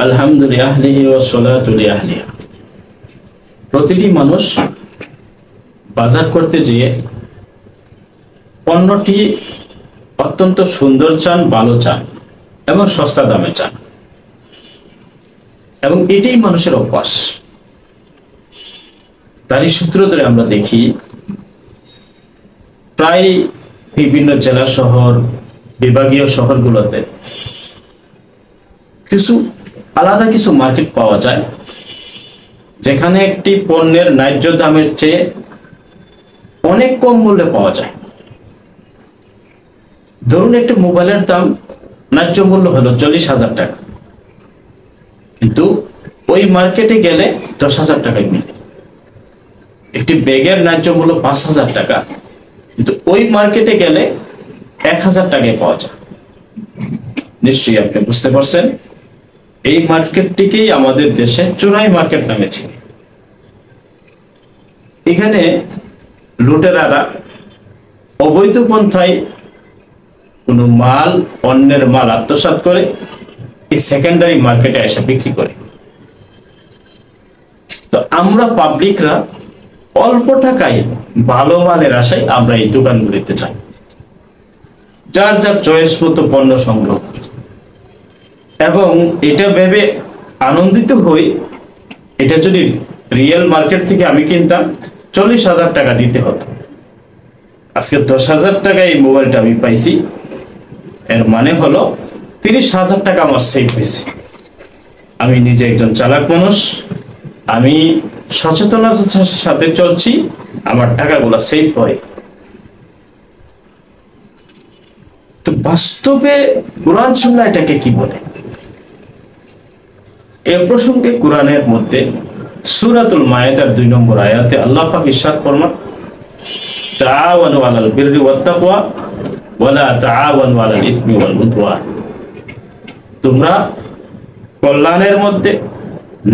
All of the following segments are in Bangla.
আলহামদুলিল্লাহ ওয়াসসালাতু লিআহলিহা। প্রতিটি মানুষ বাজার করতে গিয়ে পণ্যটি অত্যন্ত সুন্দর চান, ভালো চান এবং সস্তা দামে চান, এবং এটাই মানুষের অভ্যাস। তারই সূত্র ধরে আমরা দেখি প্রায় বিভিন্ন জেলা শহর, বিভাগীয় শহরগুলোতে কিছু আলাদা কিছু মার্কেট পাওয়া যায়, যেখানে একটি পণ্যের ন্যায্য দামের চেয়ে অনেক কম মূল্যে পাওয়া যায়। ধরুন, একটি মোবাইলের দাম ন্যায্য মূল্য হলো 40,000 টাকা, কিন্তু ওই মার্কেটে গেলে 10,000 টাকায় মিলে। একটি ব্যাগের ন্যায্য মূল্য 5,000 টাকা, কিন্তু ওই মার্কেটে গেলে 1,000 টাকায় পাওয়া যায়। নিশ্চয়ই আপনি বুঝতে পারছেন, এই মার্কেটটিকেই আমাদের দেশে চোরাই মার্কেট নামে ছিল। এখানে লুটেরারা অবৈধ পন্থায় কোনো মাল, অন্যের মাল আত্মসাৎ করে এই সেকেন্ডারি মার্কেটে এসে বিক্রি করে। তো আমরা পাবলিকরা অল্প টাকায় ভালো মালের আশায় আমরা এই দোকানগুলিতে যাই, যার যার চয়েস মতো পণ্য সংগ্রহ করি, এবং এটা ভেবে আনন্দিত হই, এটা যদি রিয়েল মার্কেট থেকে আমি কিনতাম 40,000 টাকা দিতে হতো, আজকে 10,000 টাকায় এই মোবাইলটা আমি পাইছি। এর মানে হলো 30,000 টাকা আমার সেভ হয়েছে। আমি নিজে একজন চালাক মানুষ, আমি সচেতনতার সাথে চলছি, আমার টাকাগুলো সেভ হয়। তো বাস্তবে কোরআন সুন্নাহ এটাকে কি বলে? এ প্রসঙ্গে কোরআনের মধ্যে সূরাতুল মায়েদার 2 নম্বর আয়াতে আল্লাহ পাক ইরশাদ ফরমান, তাআওয়ানু আলাল বিররি ওয়াত তাকওয়া ওয়ালা তাআওয়ানু আলাল ইসমি ওয়াল উদওয়ান। তোমরা কল্যাণের মধ্যে,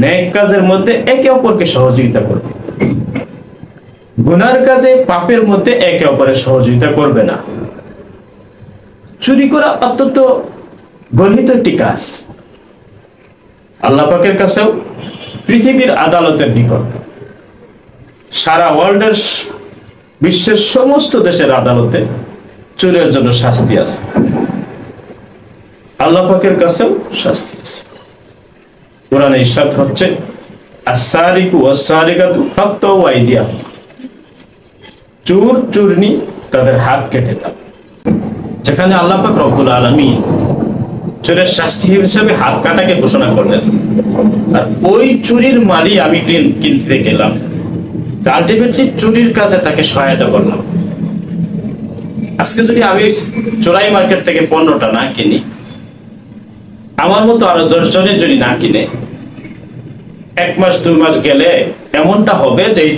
নেক কাজের মধ্যে একে অপরকে সহযোগিতা করবে, গুনার কাজে, পাপের মধ্যে একে অপরের সহযোগিতা করবে না। চুরি করা অত্যন্ত গর্হিত একটি কাজ, আল্লাহ পাকের কাছেও, পৃথিবীর আদালতের নিকট, সারা ওয়ার্ল্ডের, বিশ্বের সমস্ত দেশের আদালতে চুরির জন্য শাস্তি আছে, আল্লাহ পাকের কাছেও শাস্তি আছে। কোরআনে ইরশাদ হচ্ছে, আস-সারিকু ওয়াস-সারিকাতু ফাকতাউ আইদিয়াহুম, চোর চুরনি তাদের হাত কেটে দাও। যেখানে আল্লাহ পাক রব্বুল আলামিন চোরের শাস্তি হিসেবে হাত কাটাকে ঘোষণা করলেন, আর ওই চুরির মালই আমি কিনতে গেলাম, আলটিমেটলি চুরির কাজে তাকে সহায়তা করলাম। আজকে যদি আমি চোরাই মার্কেট থেকে পণ্যটা না কিনি, আমার মতো আরো 10 জনের যদি না কিনে, 1 মাস 2 মাস গেলে এমনটা হবে যে এই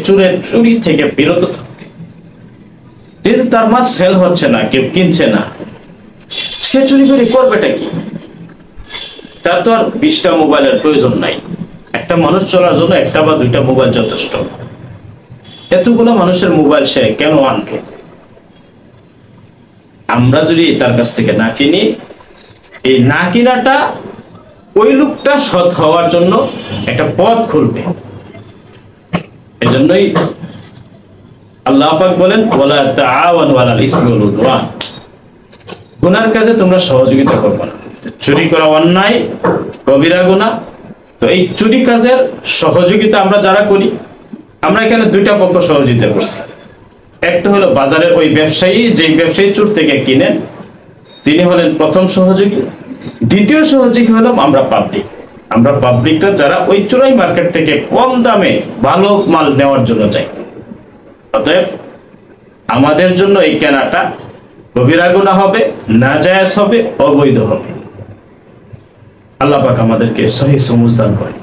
চুরি থেকে বিরত থাকবে। যেহেতু তার মাল সেল হচ্ছে না, কেউ কিনছে না, সে চুরি করে করবেটা কি? তার তো আর 20টা মোবাইলের প্রয়োজন নাই। একটা মানুষ চলার জন্য 1টা বা 2টা মোবাইল যথেষ্ট। এতগুলো মানুষের মোবাইল সে কেন আনবে? আমরা যদি তার কাছ থেকে না কিনি, এই না কিনাটা ওই লোকটা সৎ হওয়ার জন্য একটা পথ খুলবে। এজন্যই আল্লাহ পাক বলেন, ওয়ালা তাআওয়ানু আলাল ইসমি ওয়াল উদওয়ান, গুনার কাজে তোমরা সহযোগিতা করবে না। চুরি করা অন্যায়, কবিরা গুনাহ। তো এই চুরি কাজের সহযোগিতা আমরা যারা করি, আমরা এখানে 2টা পক্ষ সহযোগিতা করছি। একটা হলো বাজারের ওই ব্যবসায়ী, যেই ব্যবসায়ী চোর থেকে কিনেন, তিনি হলেন প্রথম সহযোগী। দ্বিতীয় সহযোগী হলাম আমরা পাবলিক। আমরা পাবলিকরা যারা ওই চোরাই মার্কেট থেকে কম দামে ভালো মাল নেওয়ার জন্য চাই। অতএব আমাদের জন্য এই কেনাটা কবিরা গুনাহ হবে, নাজায়েজ হবে, অবৈধ হবে। আল্লাহ পাক আমাদেরকে সহি সমঝ দান করেন।